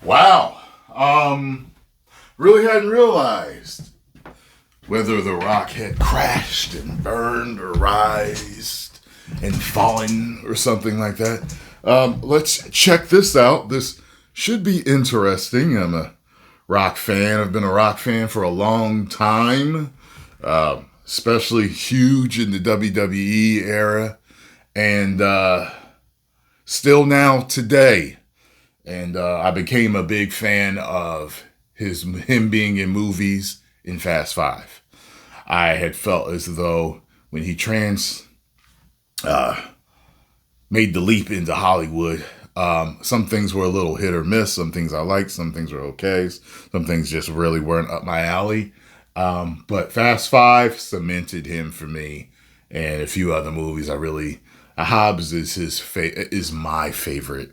Wow. Really hadn't realized whether the rock had crashed and burned or rised and fallen or something like that. Let's check this out. This should be interesting. I'm a rock fan. I've been a rock fan for a long time, especially huge in the WWE era, and still now today. And I became a big fan of him being in movies in Fast Five. I had felt as though when he made the leap into Hollywood, some things were a little hit or miss. Some things I liked, some things were okay. Some things just really weren't up my alley. But Fast Five cemented him for me, and a few other movies. Hobbs is my favorite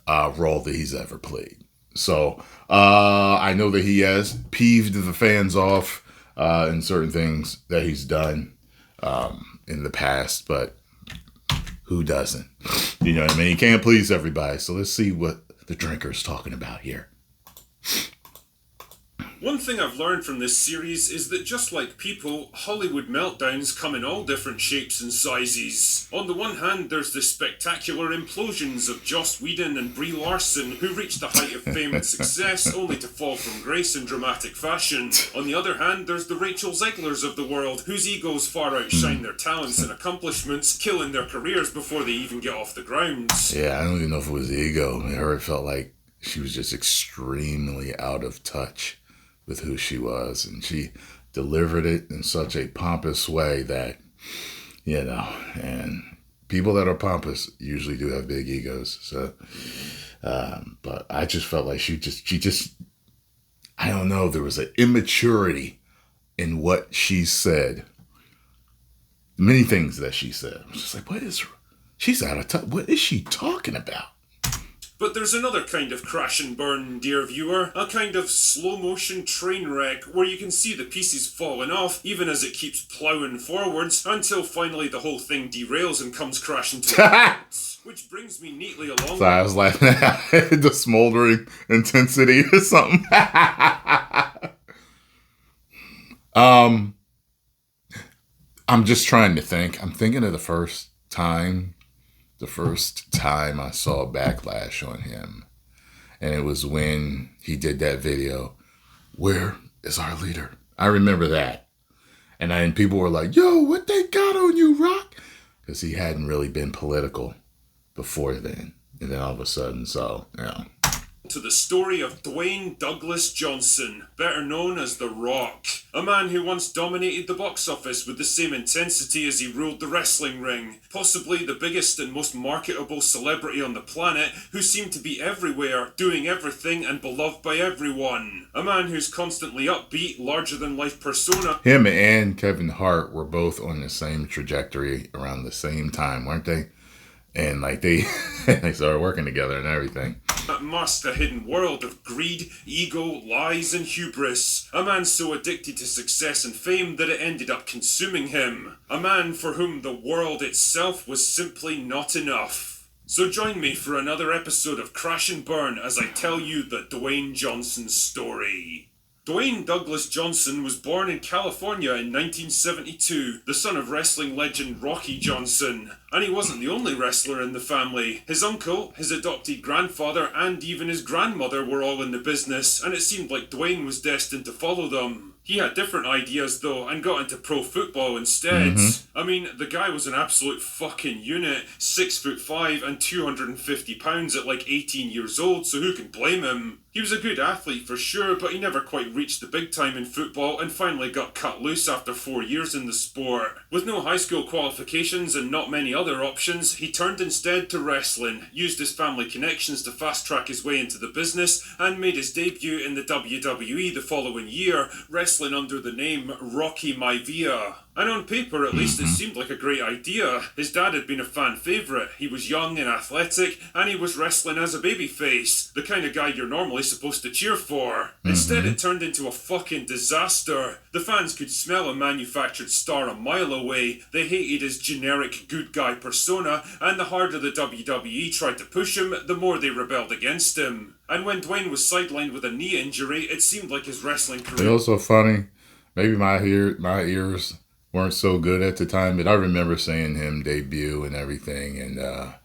role that he's ever played. So I know that he has peeved the fans off in certain things that he's done in the past, but who doesn't? You know what I mean? He can't please everybody. So let's see what the drinker's talking about here. One thing I've learned from this series is that just like people, Hollywood meltdowns come in all different shapes and sizes. On the one hand, there's the spectacular implosions of Joss Whedon and Brie Larson, who reached the height of fame and success only to fall from grace in dramatic fashion. On the other hand, there's the Rachel Zeglers of the world, whose egos far outshine their talents and accomplishments, killing their careers before they even get off the ground. Yeah, I don't even know if it was ego. It felt like she was just extremely out of touch with who she was, and she delivered it in such a pompous way that, and people that are pompous usually do have big egos. So, but I just felt like she just, I don't know, there was an immaturity in what she said. Many things that she said. I was just like, she's out of touch. What is she talking about? But there's another kind of crash and burn, dear viewer, a kind of slow-motion train wreck where you can see the pieces falling off even as it keeps ploughing forwards until finally the whole thing derails and comes crashing to a halt. Which brings me neatly along. So I was laughing at the smoldering intensity or something. I'm just trying to think. I'm thinking of the first time I saw backlash on him. And it was when he did that video, "Where is our leader?" I remember that. And people were like, "Yo, what they got on you, Rock?" Because he hadn't really been political before then. And then all of a sudden, to the story of Dwayne Douglas Johnson, better known as The Rock. A man who once dominated the box office with the same intensity as he ruled the wrestling ring. Possibly the biggest and most marketable celebrity on the planet, who seemed to be everywhere, doing everything and beloved by everyone. A man who's constantly upbeat, larger-than-life persona. Him and Kevin Hart were both on the same trajectory around the same time, weren't they? And they started working together and everything. Masked a hidden world of greed, ego, lies, and hubris. A man so addicted to success and fame that it ended up consuming him. A man for whom the world itself was simply not enough. So join me for another episode of Crash and Burn as I tell you the Dwayne Johnson story. Dwayne Douglas Johnson was born in California in 1972, the son of wrestling legend Rocky Johnson. And he wasn't the only wrestler in the family. His uncle, his adopted grandfather, and even his grandmother were all in the business, and it seemed like Dwayne was destined to follow them. He had different ideas though, and got into pro football instead. I mean, the guy was an absolute fucking unit, 6'5" and 250 pounds at 18 years old, so who can blame him? He was a good athlete for sure, but he never quite reached the big time in football and finally got cut loose after 4 years in the sport. With no high school qualifications and not many other options, he turned instead to wrestling, used his family connections to fast track his way into the business, and made his debut in the WWE the following year, wrestling under the name Rocky Maivia. And on paper, at least, it seemed like a great idea. His dad had been a fan favourite. He was young and athletic, and he was wrestling as a babyface. The kind of guy you're normally supposed to cheer for. Instead, it turned into a fucking disaster. The fans could smell a manufactured star a mile away. They hated his generic good guy persona, and the harder the WWE tried to push him, the more they rebelled against him. And when Dwayne was sidelined with a knee injury, it seemed like his wrestling career... It was so funny. Maybe my ears weren't so good at the time, but I remember seeing him debut and everything, and I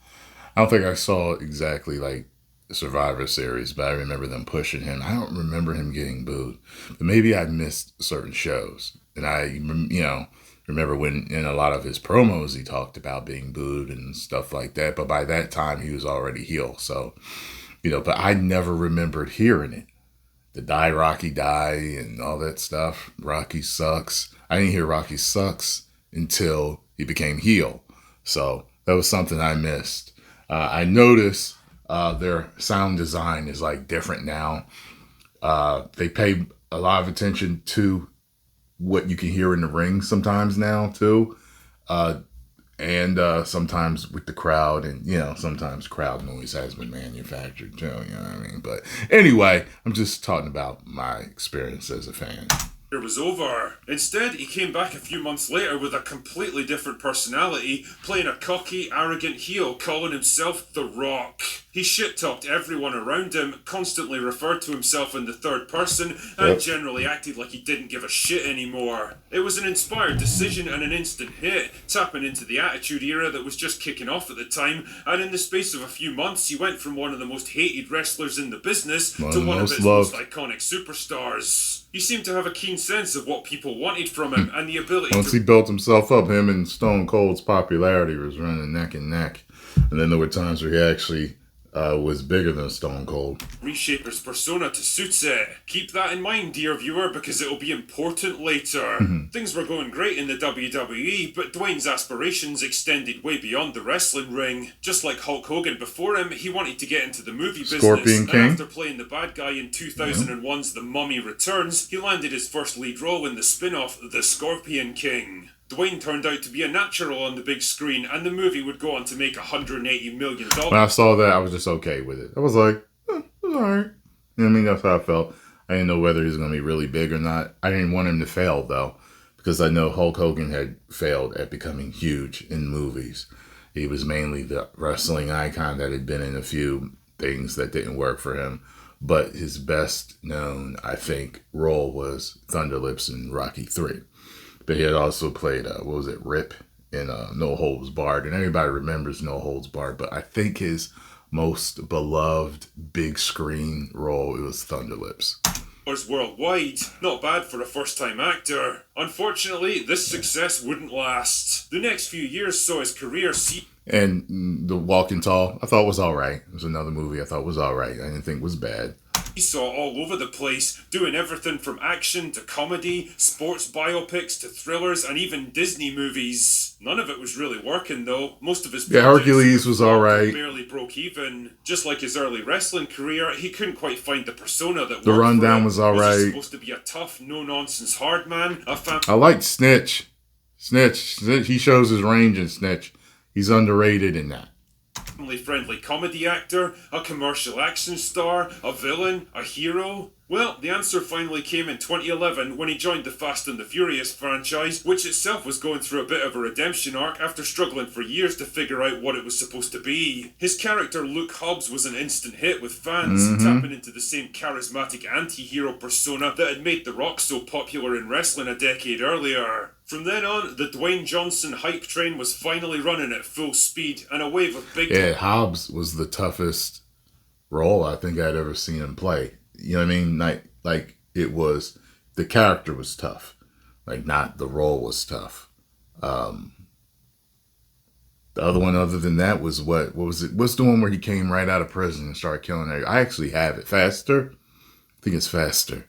don't think I saw exactly like the Survivor Series, but I remember them pushing him. I don't remember him getting booed, but maybe I missed certain shows, and I, remember when in a lot of his promos he talked about being booed and stuff like that, but by that time he was already heel, so, but I never remembered hearing it. The Die Rocky Die and all that stuff. Rocky sucks. I didn't hear Rocky sucks until he became heel. So that was something I missed. I noticed their sound design is like different now. They pay a lot of attention to what you can hear in the ring sometimes now too. And sometimes with the crowd, and sometimes crowd noise has been manufactured too, you know what I mean? But anyway, I'm just talking about my experience as a fan. It was over. Instead, he came back a few months later with a completely different personality, playing a cocky, arrogant heel, calling himself The Rock. He shit-talked everyone around him, constantly referred to himself in the third person, and generally acted like he didn't give a shit anymore. It was an inspired decision and an instant hit, tapping into the Attitude Era that was just kicking off at the time, and in the space of a few months, he went from one of the most hated wrestlers in the business to one of its most iconic superstars. He seemed to have a keen sense of what people wanted from him, and the ability Once he built himself up, him and Stone Cold's popularity was running neck and neck. And then there were times where he actually was bigger than Stone Cold. Reshape his persona to suit it. Keep that in mind, dear viewer, because it'll be important later. Things were going great in the WWE, but Dwayne's aspirations extended way beyond the wrestling ring. Just like Hulk Hogan before him, he wanted to get into the movie business. Scorpion King. And after playing the bad guy in 2001's The Mummy Returns, he landed his first lead role in the spin-off The Scorpion King. Dwayne turned out to be a natural on the big screen, and the movie would go on to make $180 million. When I saw that, I was just okay with it. I was like, it's alright. You know what I mean? That's how I felt. I didn't know whether he was going to be really big or not. I didn't want him to fail, though, because I know Hulk Hogan had failed at becoming huge in movies. He was mainly the wrestling icon that had been in a few things that didn't work for him. But his best known, I think, role was Thunder Lips in Rocky 3. But he had also played, Rip in No Holds Barred. And everybody remembers No Holds Barred. But I think his most beloved big screen role, it was Thunder Lips. Worldwide. Not bad for a first-time actor. Unfortunately, this success wouldn't last. The next few years saw his career And The Walking Tall, I thought was alright. It was another movie I thought was alright. I didn't think was bad. He saw all over the place, doing everything from action to comedy, sports biopics to thrillers, and even Disney movies. None of it was really working, though. Most of his Hercules was alright. Barely broke even. Just like his early wrestling career, he couldn't quite find the persona that worked The Rundown for him. was alright. Was he supposed to be a tough, no-nonsense hard man? I liked Snitch. Snitch. He shows his range in Snitch. He's underrated in that. Family-friendly comedy actor, a commercial action star, a villain, a hero? Well, the answer finally came in 2011 when he joined the Fast and the Furious franchise, which itself was going through a bit of a redemption arc after struggling for years to figure out what it was supposed to be. His character Luke Hobbs was an instant hit with fans, tapping into the same charismatic anti-hero persona that had made The Rock so popular in wrestling a decade earlier. From then on, the Dwayne Johnson hype train was finally running at full speed, and a wave of big... Yeah, Hobbs was the toughest role I think I'd ever seen him play. You know what I mean? Like it was, the character was tough. Like, not the role was tough. The other one other than that was what was it? What's the one where he came right out of prison and started killing everybody? I actually have it. Faster? I think it's Faster.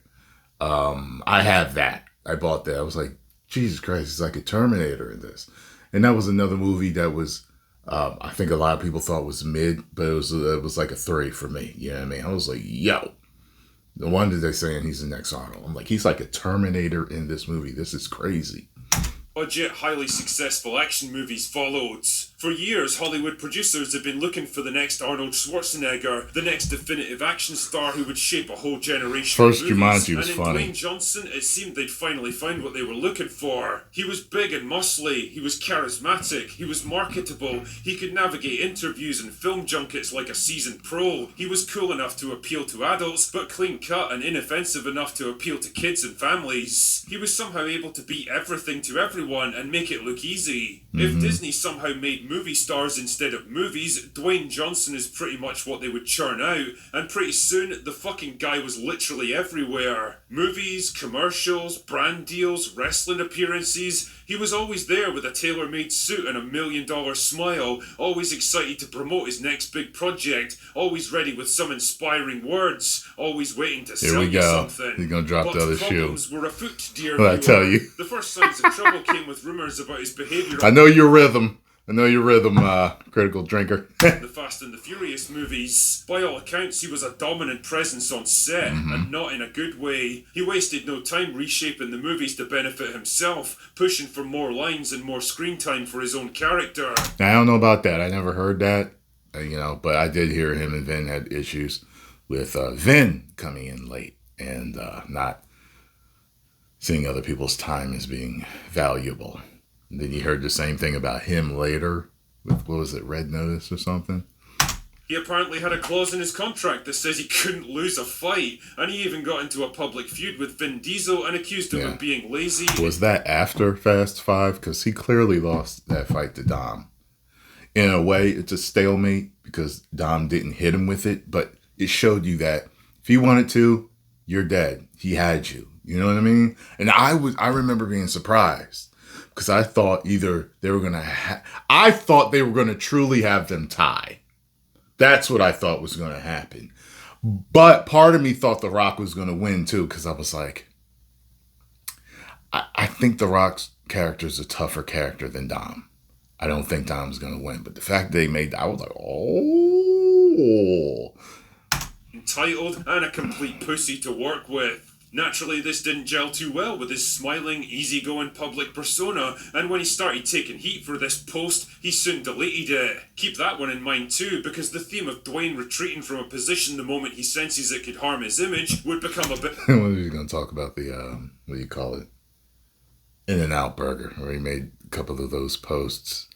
I have that. I bought that. I was like, Jesus Christ, it's like a Terminator in this. And that was another movie that was, I think a lot of people thought was mid, but it was like a 3 for me. You know what I mean? I was like, yo. No wonder they're saying he's the next Arnold. I'm like, he's like a Terminator in this movie. This is crazy. budget, highly successful action movies followed. For years, Hollywood producers had been looking for the next Arnold Schwarzenegger, the next definitive action star who would shape a whole generation First of movies. Jumanji was and in funny. Dwayne Johnson, it seemed they'd finally found what they were looking for. He was big and muscly, he was charismatic, he was marketable, he could navigate interviews and film junkets like a seasoned pro. He was cool enough to appeal to adults, but clean-cut and inoffensive enough to appeal to kids and families. He was somehow able to be everything to everyone and make it look easy. If Disney somehow made movie stars instead of movies, Dwayne Johnson is pretty much what they would churn out, and pretty soon the fucking guy was literally everywhere. Movies, commercials, brand deals, wrestling appearances. He was always there with a tailor-made suit and $1 million smile, always excited to promote his next big project, always ready with some inspiring words, always waiting to sell you something. He's gonna drop the other shoe. Problems were afoot, dear Well, I viewer. tell you. The first signs of trouble came with rumors about his behavior. I know your rhythm, critical drinker. The Fast and the Furious movies. By all accounts, he was a dominant presence on set, and not in a good way. He wasted no time reshaping the movies to benefit himself, pushing for more lines and more screen time for his own character. Now, I don't know about that. I never heard that, but I did hear him and Vin had issues with Vin coming in late and not seeing other people's time as being valuable. And then you heard the same thing about him later with, what was it, Red Notice or something? He apparently had a clause in his contract that says he couldn't lose a fight, and he even got into a public feud with Vin Diesel and accused him of being lazy. Was that after Fast 5? Because he clearly lost that fight to Dom. In a way, it's a stalemate because Dom didn't hit him with it, but it showed you that if he wanted to, you're dead. He had you. You know what I mean? And I remember being surprised. Because I thought either they were going to I thought they were going to truly have them tie. That's what I thought was going to happen. But part of me thought The Rock was going to win too. Because I was like, I think The Rock's character is a tougher character than Dom. I don't think Dom's going to win. But the fact they made, I was like, oh. Entitled and a complete pussy to work with. Naturally, this didn't gel too well with his smiling, easygoing public persona, and when he started taking heat for this post, he soon deleted it. Keep that one in mind too, because the theme of Dwayne retreating from a position the moment he senses it could harm his image would become a bit... When are you going to talk about the, what do you call it? In-N-Out Burger, where he made a couple of those posts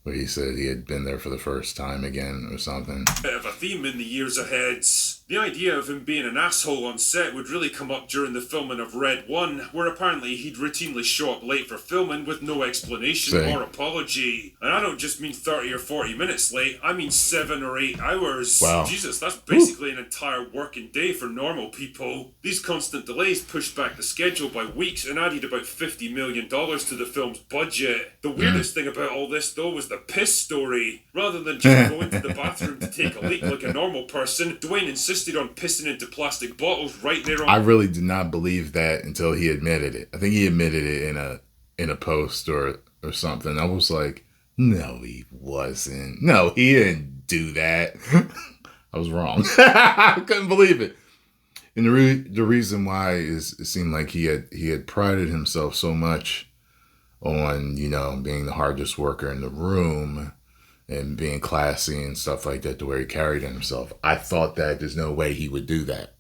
where he said he had been there for the first time again or something. Bit of a theme in the years ahead. The idea of him being an asshole on set would really come up during the filming of Red 1, where apparently he'd routinely show up late for filming with no explanation or apology. And I don't just mean 30 or 40 minutes late, I mean 7 or 8 hours. Wow. Jesus, that's basically an entire working day for normal people. These constant delays pushed back the schedule by weeks and added about $50 million to the film's budget. The weirdest thing about all this, though, was the piss story. Rather than just go into the bathroom to take a leak like a normal person, Dwayne insisted on pissing into plastic bottles right there on... I really did not believe that until he admitted it. I think he admitted it in a post or something. I was like, no, he wasn't. No, he didn't do that. I was wrong. I couldn't believe it. And the reason why is it seemed like he had prided himself so much on, being the hardest worker in the room and being classy and stuff like that, to where he carried himself. I thought that there's no way he would do that.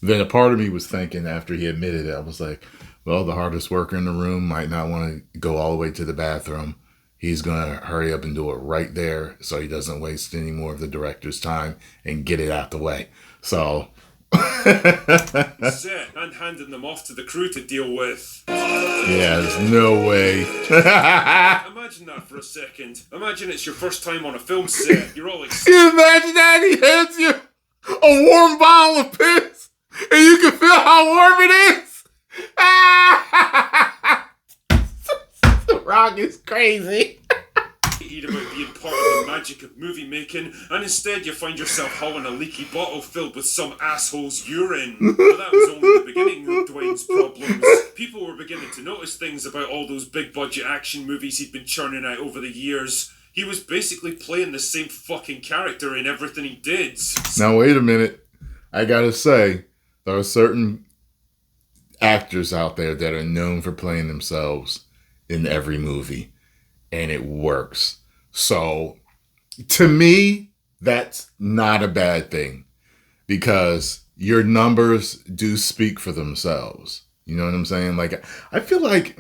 Then a part of me was thinking, after he admitted it, I was like, well, the hardest worker in the room might not want to go all the way to the bathroom. He's going to hurry up and do it right there so he doesn't waste any more of the director's time and get it out the way. So... set and handing them off to the crew to deal with. Yeah, there's no way. Imagine that for a second. Imagine it's your first time on a film set. You're all excited. Can you imagine that? He hands you a warm bottle of piss and you can feel how warm it is. The Rock is crazy. About being part of the magic of movie making, and instead you find yourself hauling a leaky bottle filled with some asshole's urine. But that was only the beginning of Dwayne's problems. People were beginning to notice things about all those big budget action movies he'd been churning out over the years. He was basically playing the same fucking character in everything he did. Now wait a minute. I gotta say, there are certain actors out there that are known for playing themselves in every movie, and it works. So to me, that's not a bad thing because your numbers do speak for themselves. You know what I'm saying? Like I feel like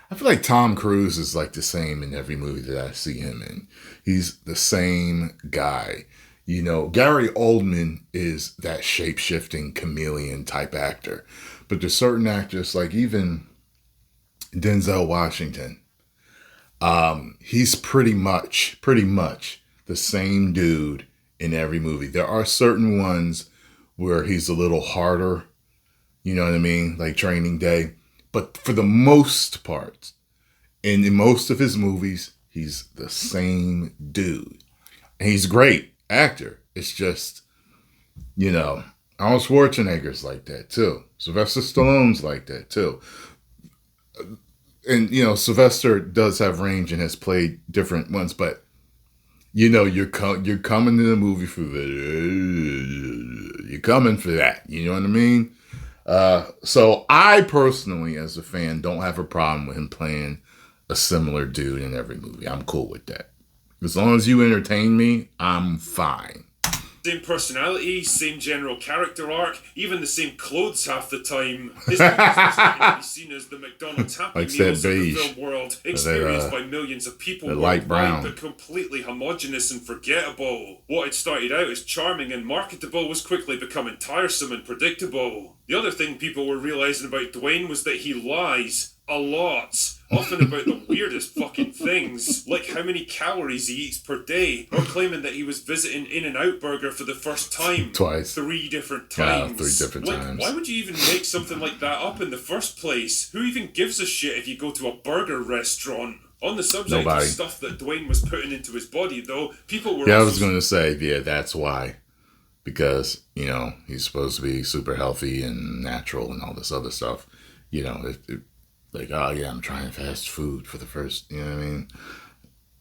I feel like Tom Cruise is like the same in every movie that I see him in. He's the same guy. You know, Gary Oldman is that shape-shifting chameleon type actor. But there's certain actors, like even Denzel Washington, he's pretty much the same dude in every movie. There are certain ones where he's a little harder, you know what I mean? Like Training Day. But for the most part, in most of his movies, he's the same dude. And he's a great actor. It's just, you know, Arnold Schwarzenegger's like that too. Sylvester Stallone's like that too. And, you know, Sylvester does have range and has played different ones, but, you know, you're coming to the movie for the, you're coming for that. You know what I mean? So I personally, as a fan, don't have a problem with him playing a similar dude in every movie. I'm cool with that. As long as you entertain me, I'm fine. Same personality, same general character arc, even the same clothes half the time. His movies are starting to be seen as the McDonald's Happy Like Meals that of the beige. film world, experienced by millions of people the light worldwide, brown. but completely homogenous and forgettable. What had started out as charming and marketable was quickly becoming tiresome and predictable. The other thing people were realizing about Dwayne was that he lies. A lot. Often about the weirdest fucking things, like how many calories he eats per day, or claiming that he was visiting In-N-Out Burger for the first time. Twice. 3 different Yeah, times. 3 different times. Why would you even make something like that up in the first place? Who even gives a shit if you go to a burger restaurant? On the subject Nobody. of stuff that Dwayne was putting into his body, though, people were Yeah, I also was going to say, yeah, that's why. Because, you know, he's supposed to be super healthy and natural and all this other stuff. You know, like, oh, yeah, I'm trying fast food for the first, you know what I mean?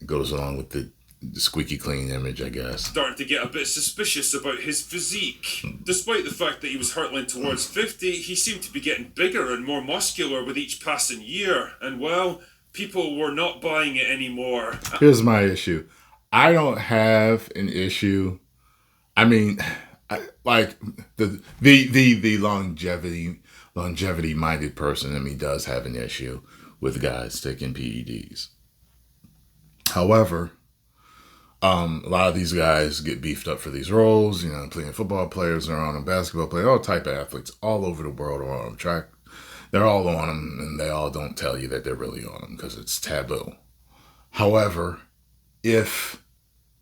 It goes along with the squeaky clean image, I guess. starting to get a bit suspicious about his physique. Despite the fact that he was hurtling towards 50, he seemed to be getting bigger and more muscular with each passing year, and well, people were not buying it anymore. Here's my issue. I don't have an issue. I mean, like the longevity minded person in me does have an issue with guys taking PEDs. However, a lot of these guys get beefed up for these roles. You know, playing football players are on them, basketball players, all type of athletes all over the world are on them. Track, they're all on them, and they all don't tell you that they're really on them because it's taboo. However, if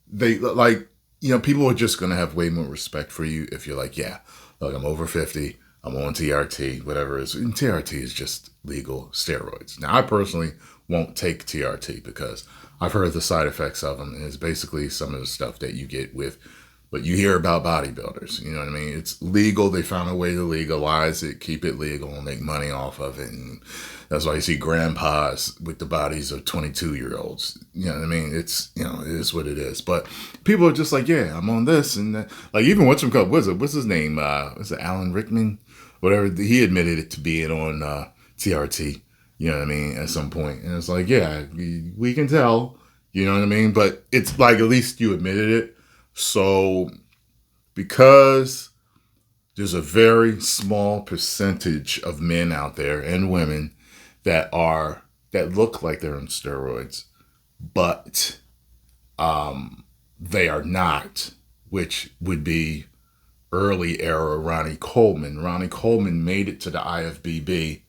they like, you know, people are just gonna have way more respect for you if you're like, yeah, look, I'm over 50, I'm on TRT, whatever it is. And TRT is just legal steroids. Now, I personally won't take TRT because I've heard the side effects of them, and it's basically some of the stuff that you get with what you hear about bodybuilders. You know what I mean? It's legal. They found a way to legalize it, keep it legal, and make money off of it. And that's why you see grandpas with the bodies of 22-year-olds. You know what I mean? It's, you know, it is what it is. But people are just like, yeah, I'm on this and that. Like even what's his name? Was it Alan Rickman? Whatever. He admitted it to being on TRT. You know what I mean? At some point. And it's like, yeah, we can tell. You know what I mean? But it's like at least you admitted it. So because there's a very small percentage of men out there and women that look like they're on steroids, but they are not, which would be early era Ronnie Coleman. Ronnie Coleman made it to the IFBB.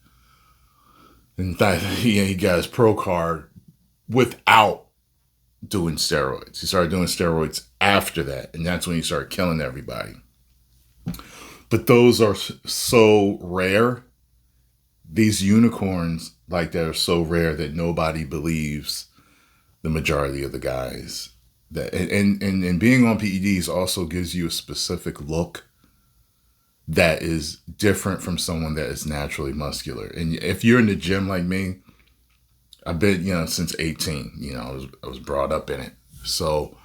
In fact, he got his pro card without doing steroids. He started doing steroids after that, and that's when he started killing everybody. But those are so rare. These unicorns like that are so rare that nobody believes the majority of the guys. That and being on PEDs also gives you a specific look that is different from someone that is naturally muscular. And if you're in the gym like me, I've been, you know, since 18. You know, I was brought up in it. So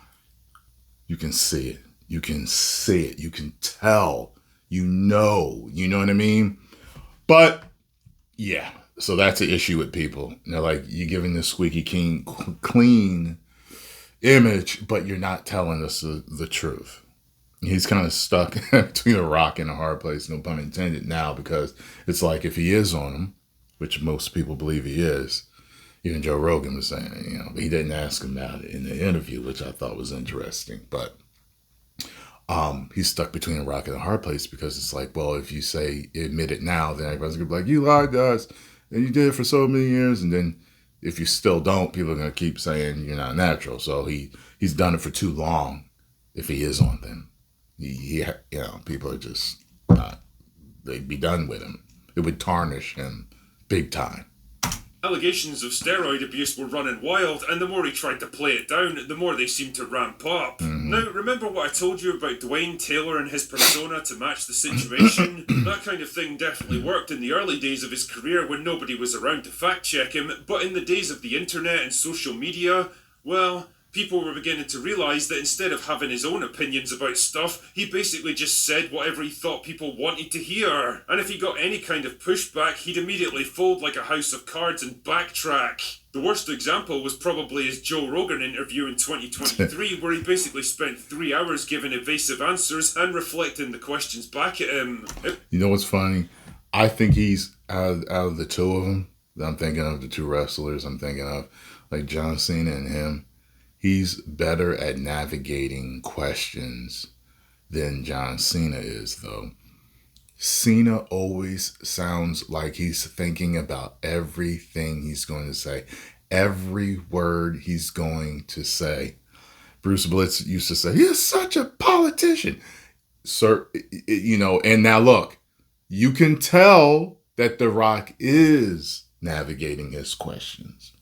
you can see it. You can see it. You can tell. You know what I mean? But yeah, So that's an issue with people. They're like, you're giving this squeaky clean image, but you're not telling us the truth. He's kind of stuck between a rock and a hard place, no pun intended, now, because it's like if he is on him, which most people believe he is, even Joe Rogan was saying, but he didn't ask him about it in the interview, which I thought was interesting. But he's stuck between a rock and a hard place, because it's like, well, if you admit it now, then everybody's going to be like, you lied to us, and you did it for so many years. And then if you still don't, people are going to keep saying you're not natural. So he's done it for too long if he is on them. People are just not, they'd be done with him. It would tarnish him big time. Allegations of steroid abuse were running wild, and the more he tried to play it down, the more they seemed to ramp up. Mm-hmm. Now, remember what I told you about Dwayne tailoring his persona to match the situation? That kind of thing definitely worked in the early days of his career when nobody was around to fact check him, but in the days of the internet and social media, well, people were beginning to realise that instead of having his own opinions about stuff, he basically just said whatever he thought people wanted to hear. And if he got any kind of pushback, he'd immediately fold like a house of cards and backtrack. The worst example was probably his Joe Rogan interview in 2023, where he basically spent 3 hours giving evasive answers and reflecting the questions back at him. You know what's funny? I think he's, out of the two of them, I'm thinking of the two wrestlers, I'm thinking of like John Cena and him, he's better at navigating questions than John Cena is, though. Cena always sounds like he's thinking about everything he's going to say, every word he's going to say. Bruce Blitz used to say, he's such a politician. Sir, and now look, you can tell that The Rock is navigating his questions.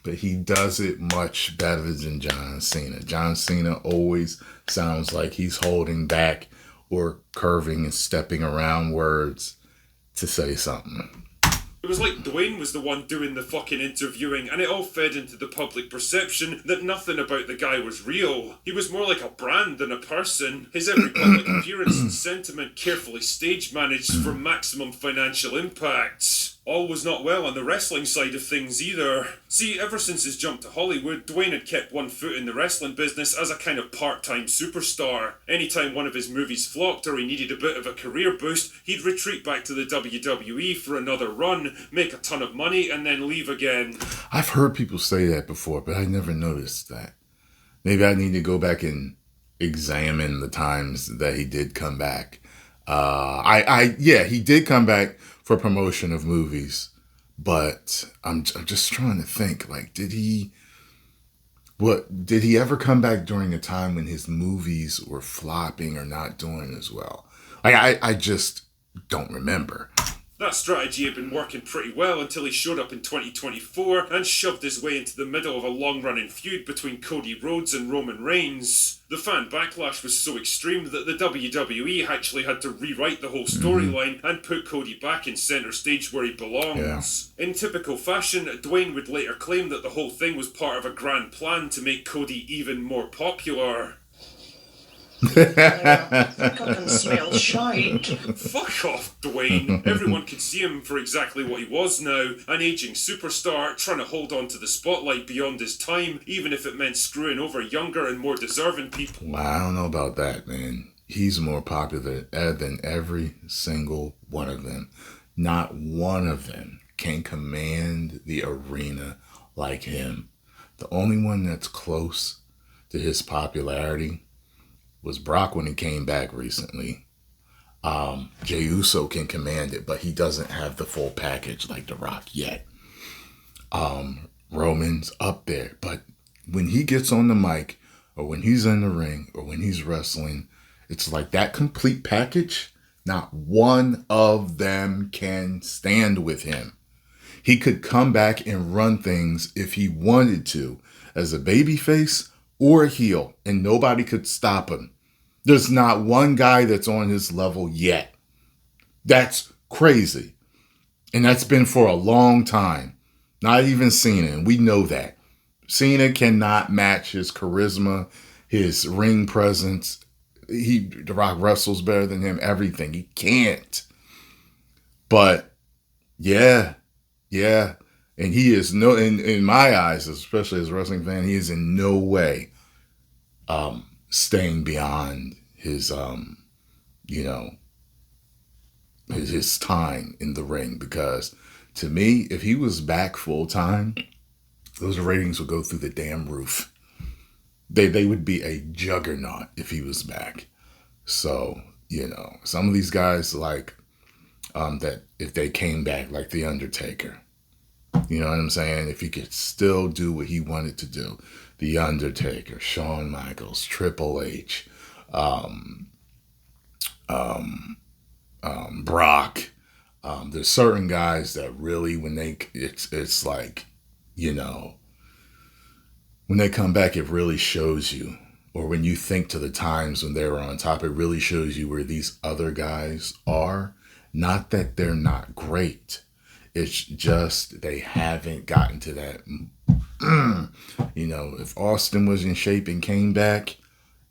But he does it much better than John Cena. John Cena always sounds like he's holding back or curving and stepping around words to say something. It was like Dwayne was the one doing the fucking interviewing, and it all fed into the public perception that nothing about the guy was real. He was more like a brand than a person. His every public appearance and sentiment carefully stage managed for maximum financial impact. All was not well on the wrestling side of things either. See, ever since his jump to Hollywood, Dwayne had kept one foot in the wrestling business as a kind of part-time superstar. Anytime one of his movies flopped or he needed a bit of a career boost, he'd retreat back to the WWE for another run, make a ton of money, and then leave again. I've heard people say that before, but I never noticed that. Maybe I need to go back and examine the times that he did come back. He did come back for promotion of movies, but I'm just trying to think, like, did he ever come back during a time when his movies were flopping or not doing as well? Like, I just don't remember. That strategy had been working pretty well until he showed up in 2024 and shoved his way into the middle of a long-running feud between Cody Rhodes and Roman Reigns. The fan backlash was so extreme that the WWE actually had to rewrite the whole storyline and put Cody back in center stage where he belongs. Yeah. In typical fashion, Dwayne would later claim that the whole thing was part of a grand plan to make Cody even more popular. I think I can smell shite. Fuck off, Dwayne. Everyone could see him for exactly what he was now, an aging superstar trying to hold on to the spotlight beyond his time, even if it meant screwing over younger and more deserving people. Well, I don't know about that, man. He's more popular than every single one of them. Not one of them can command the arena like him. The only one that's close to his popularity was Brock when he came back recently. Jey Uso can command it, but he doesn't have the full package like The Rock yet. Roman's up there, but when he gets on the mic, or when he's in the ring, or when he's wrestling, it's like that complete package, not one of them can stand with him. He could come back and run things if he wanted to, as a babyface or a heel, and nobody could stop him. There's not one guy that's on his level yet. That's crazy. And that's been for a long time. Not even Cena, and we know that. Cena cannot match his charisma, his ring presence. The Rock wrestles better than him, everything. He can't. But, yeah, Yeah. And he is no, in my eyes, especially as a wrestling fan, he is in no way staying beyond his, you know, his time in the ring. Because to me, if he was back full time, those ratings would go through the damn roof. They would be a juggernaut if he was back. So, you know, some of these guys like that if they came back, like The Undertaker. You know what I'm saying? If he could still do what he wanted to do. The Undertaker, Shawn Michaels, Triple H, Brock. There's certain guys that really, when it's like, you know, when they come back, it really shows you. Or when you think to the times when they were on top, it really shows you where these other guys are. Not that they're not great. It's just they haven't gotten to that. You know, if Austin was in shape and came back,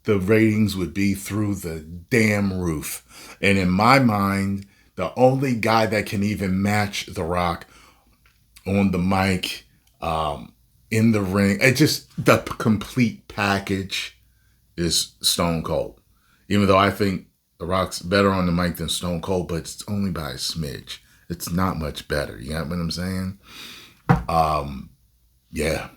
the ratings would be through the damn roof. And in my mind, the only guy that can even match The Rock on the mic, in the ring, it just the complete package is Stone Cold. Even though I think The Rock's better on the mic than Stone Cold, but it's only by a smidge. It's not much better. You know what I'm saying? Yeah.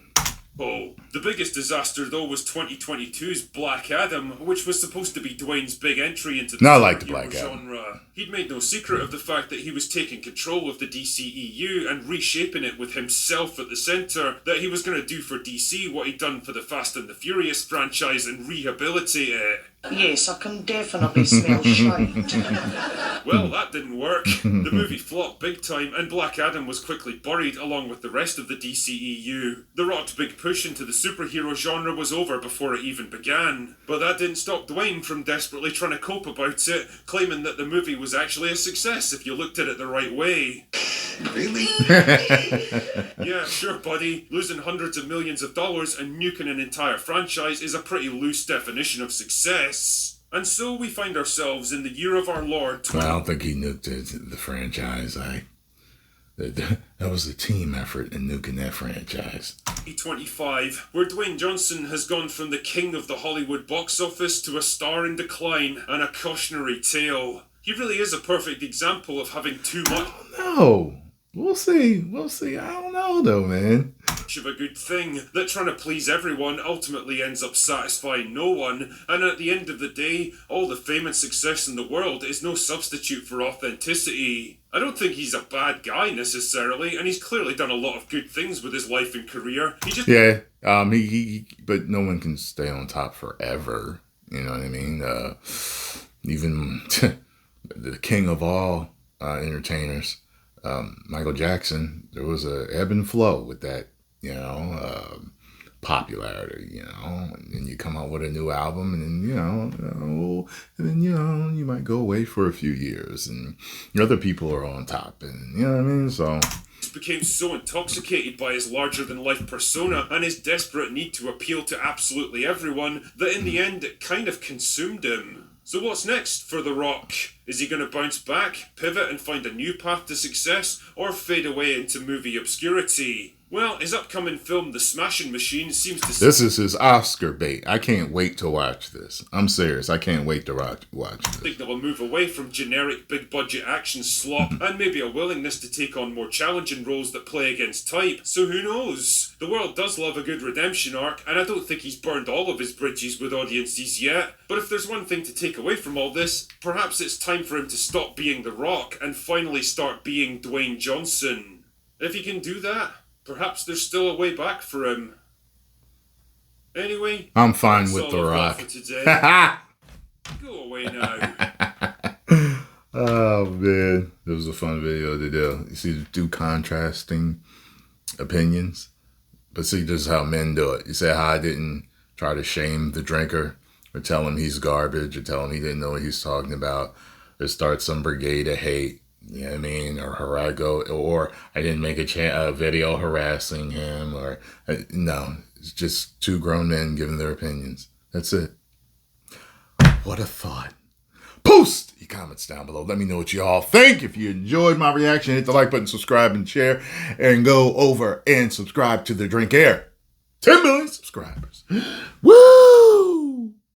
Oh, the biggest disaster though was 2022's Black Adam, which was supposed to be Dwayne's big entry into the No, I like the superhero Black Adam. genre. He'd made no secret of the fact that he was taking control of the DCEU and reshaping it with himself at the centre, that he was going to do for DC what he'd done for the Fast and the Furious franchise and rehabilitate it. Yes, I can definitely smell shite. Well, that didn't work. The movie flopped big time, and Black Adam was quickly buried along with the rest of the DCEU. The Rock's big push into the superhero genre was over before it even began. But that didn't stop Dwayne from desperately trying to cope about it, claiming that the movie was actually a success if you looked at it the right way. Really? Yeah, sure, buddy. Losing hundreds of millions of dollars and nuking an entire franchise is a pretty loose definition of success. And so we find ourselves in the year of our Lord. Well, I don't think he nuked the franchise. That was a team effort in nuking that franchise. 2025, where Dwayne Johnson has gone from the king of the Hollywood box office to a star in decline and a cautionary tale. He really is a perfect example of having too much. No. We'll see. I don't know, though, man. Of a good thing, that trying to please everyone ultimately ends up satisfying no one, and at the end of the day, all the fame and success in the world is no substitute for authenticity. I don't think he's a bad guy necessarily, and he's clearly done a lot of good things with his life and career. Yeah, but no one can stay on top forever. You know what I mean? Even the king of all entertainers, Michael Jackson, there was a ebb and flow with that, you know, popularity, you know, and then you come out with a new album and then, you might go away for a few years and other people are on top and, you know what I mean? So became so intoxicated by his larger-than-life persona and his desperate need to appeal to absolutely everyone that in the end it kind of consumed him. So what's next for The Rock? Is he going to bounce back, pivot and find a new path to success, or fade away into movie obscurity? Well, his upcoming film, The Smashing Machine, seems to... This is his Oscar bait. I can't wait to watch this. I'm serious. I can't wait to watch this. Signal a move away from generic big-budget action slop and maybe a willingness to take on more challenging roles that play against type. So who knows? The world does love a good redemption arc, and I don't think he's burned all of his bridges with audiences yet. But if there's one thing to take away from all this, perhaps it's time for him to stop being The Rock and finally start being Dwayne Johnson. If he can do that, perhaps there's still a way back for him. Anyway, I'm fine with The Rock. For today. Go away now. Oh man, it was a fun video to do. You see, do contrasting opinions, but see, this is how men do it. You say how I didn't try to shame the drinker or tell him he's garbage or tell him he didn't know what he's talking about or start some brigade of hate. You know what I mean? Or I didn't make a video harassing him, or no, it's just two grown men giving their opinions. That's it. What a thought. Post your comments down below. Let me know what you all think. If you enjoyed my reaction, hit the like button, subscribe, and share. And go over and subscribe to the Drink Air. 10 million subscribers. Woo!